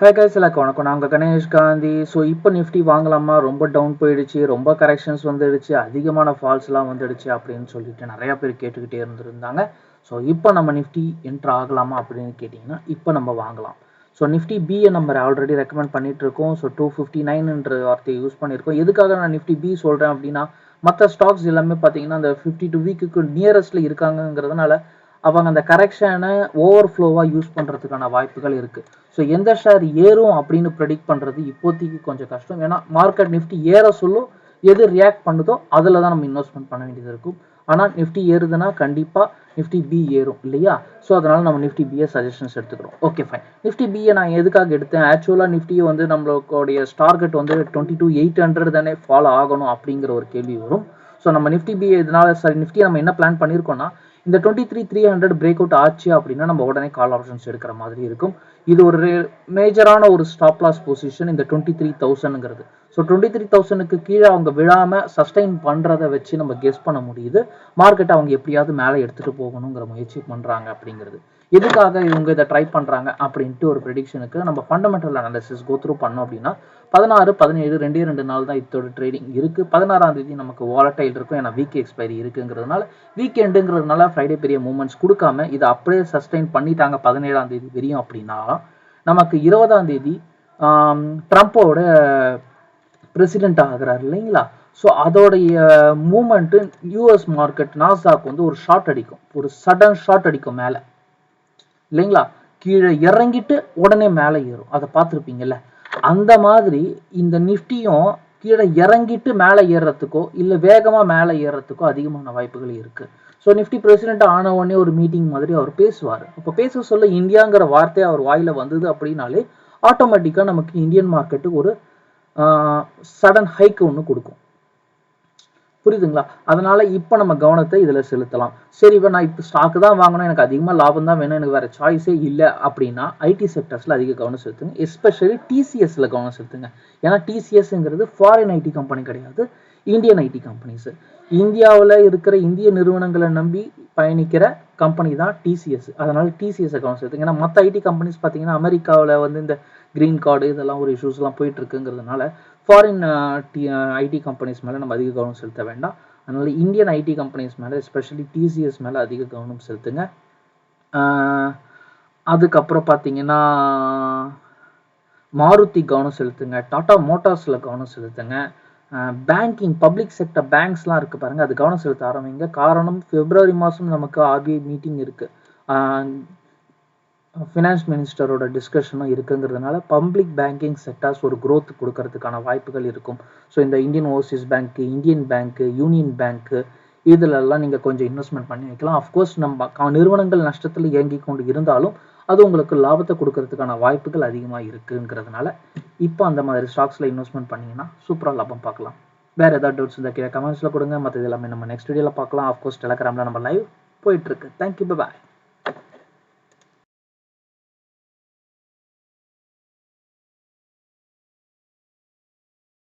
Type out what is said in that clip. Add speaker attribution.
Speaker 1: Hey guys எல்லாருக்கும் வணக்கம். நான் உங்கள் கணேஷ் காந்தி. ஸோ இப்போ நிஃப்டி வாங்கலாமா, ரொம்ப டவுன் போயிடுச்சு, ரொம்ப கரெக்ஷன்ஸ் வந்துடுச்சு, அதிகமான ஃபால்ஸ்லாம் வந்துடுச்சு அப்படின்னு சொல்லிட்டு நிறையா பேர் கேட்டுக்கிட்டே இருந்திருந்தாங்க. ஸோ இப்போ நம்ம நிஃப்டி என்ட்ரு ஆகலாமா அப்படின்னு கேட்டிங்கன்னா இப்போ நம்ம வாங்கலாம். So Nifty PA number already recommend பண்ணிட்டு இருக்கோம். ஸோ 259 வார்த்தையை யூஸ் பண்ணியிருக்கோம். எதுக்காக நான் நிஃப்டி பி சொல்கிறேன் அப்படின்னா, மற்ற ஸ்டாக்ஸ் எல்லாமே பார்த்தீங்கன்னா அந்த 52 வீக்குக்கு நியரஸ்ட்டில் இருக்காங்கங்கிறதுனால அவங்க அந்த கரெக்ஷனை ஓவர்ஃப்ளோவாக யூஸ் பண்ணுறதுக்கான வாய்ப்புகள் இருக்குது. ஸோ எந்த ஷேர் ஏறும் அப்படின்னு ப்ரெடிக்ட் பண்ணுறது இப்போதைக்கு கொஞ்சம் கஷ்டம். ஏன்னா மார்க்கெட் நிஃப்டி ஏற சொல்லும், எது ரியாக்ட் பண்ணுதோ அதில் தான் நம்ம இன்வெஸ்ட்மெண்ட் பண்ண வேண்டியது இருக்கும். ஆனால் நிஃப்டி ஏறுதுன்னா கண்டிப்பாக நிஃப்டி பி ஏறும் இல்லையா? ஸோ அதனால் நம்ம நிஃப்டி பிஏ சஜஷன்ஸ் எடுத்துக்கிறோம். Okay fine. நிஃப்டி பிஏ நான் எதுக்காக எடுத்தேன்? ஆக்சுவலாக நிஃப்டியை வந்து நம்மளுடைய டார்கெட் வந்து 22,800 தானே ஃபாலோ ஆகணும் அப்படிங்கிற ஒரு கேள்வி வரும். ஸோ நம்ம நிஃப்டி பிஏ இதனால சரி நிஃப்டியை நம்ம என்ன பிளான் பண்ணியிருக்கோம்னா, இந்த 23,300 பிரேக் அவுட் ஆச்சு அப்படின்னா நம்ம உடனே கால் ஆப்ஷன்ஸ் எடுக்கிற மாதிரி இருக்கும். இது ஒரு மேஜரான ஒரு ஸ்டாப் லாஸ் பொசிஷன் இந்த 23,000ங்கிறது. ஸோ 23,000க்கு கீழே அவங்க விழாமல் சஸ்டைன் பண்ணுறதை வச்சு நம்ம கெஸ் பண்ண முடியுது மார்க்கெட்டை அவங்க எப்படியாவது மேலே எடுத்துகிட்டு போகணுங்கிற முயற்சி பண்ணுறாங்க அப்படிங்கிறது. எதுக்காக இவங்க இதை ட்ரை பண்ணுறாங்க அப்படின்ட்டு ஒரு ப்ரெடிக்ஷனுக்கு நம்ம ஃபண்டமெண்டல் அனாலிசிஸ் கோத்ரூ பண்ணோம் அப்படின்னா, 16, 17 2 நாள் தான் இதோட ட்ரேடிங் இருக்குது. 16ஆம் தேதி நமக்கு வாலட்டைல் இருக்கும், ஏன்னா வீக் எக்ஸ்பைரி இருக்குங்கிறதுனால. வீக்கெண்டுங்கிறதுனால ஃப்ரைடே பெரிய மூவ்மெண்ட்ஸ் கொடுக்காம இதை அப்படியே சஸ்டைன் பண்ணிட்டாங்க 17ஆம் தேதி வரையும் அப்படின்னா, நமக்கு 20ஆம் தேதி ட்ரம்ப்போட பிரசிடென்ட் ஆகிறார் இல்லைங்களா? ஸோ அதோடைய மூமெண்ட்டு யூஎஸ் மார்க்கெட் நாஸ்டாக் வந்து ஒரு ஷார்ட் அடிக்கும், ஒரு சடன் ஷார்ட் அடிக்கும் மேலே இல்லைங்களா? கீழே இறங்கிட்டு உடனே மேலே ஏறும், அதை பார்த்துருப்பீங்கல்ல. அந்த மாதிரி இந்த நிஃப்டியும் கீழே இறங்கிட்டு மேலே ஏறுறதுக்கோ இல்லை வேகமாக மேலே ஏறுறதுக்கோ அதிகமான வாய்ப்புகள் இருக்குது. ஸோ நிஃப்டி பிரசிடென்ட் ஆன உடனே ஒரு மீட்டிங் மாதிரி அவர் பேசுவார். அப்போ பேச சொல்ல இந்தியாங்கிற வார்த்தை அவர் வாயில் வந்தது அப்படின்னாலே ஆட்டோமேட்டிக்காக நமக்கு இந்தியன் மார்க்கெட்டுக்கு ஒரு சடன் ஹைக் ஒன்று கொடுக்கும். புரியுதுங்களா? அதனால இப்போ நம்ம கவனத்தை இதில் செலுத்தலாம். சரி, இப்போ நான் இப்போ ஸ்டாக்கு தான் வாங்கணும், எனக்கு அதிகமாக லாபம் தான் வேணும், எனக்கு வேறு சாய்ஸே இல்லை அப்படின்னா ஐடி செக்டர்ஸில் அதிக கவனம் செலுத்துங்க. எஸ்பெஷலி டிசிஎஸ்ல கவனம் செலுத்துங்க. ஏன்னா டிசிஎஸ்ங்கிறது ஃபாரின் ஐடி கம்பெனி கிடையாது, இந்தியன் ஐடி கம்பெனிஸ். இந்தியாவில் இருக்கிற இந்திய நிறுவனங்களை நம்பி பயணிக்கிற கம்பெனி தான் டிசிஎஸ். அதனால டிசிஎஸ் கவனம் செலுத்துங்க. ஏன்னா மற்ற ஐடி கம்பெனிஸ் பார்த்தீங்கன்னா அமெரிக்காவில் வந்து இந்த கிரீன் கார்டு இதெல்லாம் ஒரு இஷ்யூஸ்லாம் போயிட்டு இருக்குங்கிறதுனால ஃபாரின் ஐடி கம்பெனிஸ் மேலே நம்ம அதிக கவனம் செலுத்த வேண்டாம். அதனால இந்தியன் ஐடி கம்பெனிஸ் மேலே எஸ்பெஷலி டிசிஎஸ் மேலே அதிக கவனம் செலுத்துங்க. அதுக்கப்புறம் பார்த்தீங்கன்னா மாருதி கவனம் செலுத்துங்க, டாடா மோட்டார்ஸில் கவனம் செலுத்துங்க. பேங்கிங் பப்ளிக் செக்டர் பேங்க்ஸ்லாம் இருக்குது பாருங்கள், அது கவனம் செலுத்த ஆரம்பிங்க. காரணம் பிப்ரவரி மாதம் நமக்கு ஆர்பிஐ மீட்டிங் இருக்குது, ஃபினான்ஸ் மினிஸ்டரோட டிஸ்கஷனும் இருக்குங்கிறதுனால பப்ளிக் பேங்கிங் செக்டார்ஸ் ஒரு க்ரோத் கொடுக்கறதுக்கான வாய்ப்புகள் இருக்கும். ஸோ இந்த இந்தியன் ஓவர்சீஸ் பேங்க்கு, இந்தியன் பேங்க்கு, யூனியன் பேங்க்கு இதிலெல்லாம் நீங்கள் கொஞ்சம் இன்வெஸ்ட்மெண்ட் பண்ணி வைக்கலாம். அஃப்கோர்ஸ் நம்ம நிறுவனங்கள் நஷ்டத்தில் இயங்கி கொண்டு இருந்தாலும் அது உங்களுக்கு லாபத்தை கொடுக்கறதுக்கான வாய்ப்புகள் அதிகமாக இருக்குங்கிறதுனால இப்போ அந்த மாதிரி ஸ்டாக்ஸில் இன்வெஸ்ட்மெண்ட் பண்ணிங்கன்னா சூப்பராக லாபம் பார்க்கலாம். வேறு ஏதாவது டவுட்ஸ் இருந்தால் கீழே கமெண்ட்ஸில் கொடுங்க. மற்ற எல்லாமே நம்ம நெக்ஸ்ட் வீடியோவில் பார்க்கலாம். அஃப்கோர்ஸ் டெலகிராமில் நம்ம லைவ் போயிட்டுருக்கு. தேங்க்யூ, பாய்.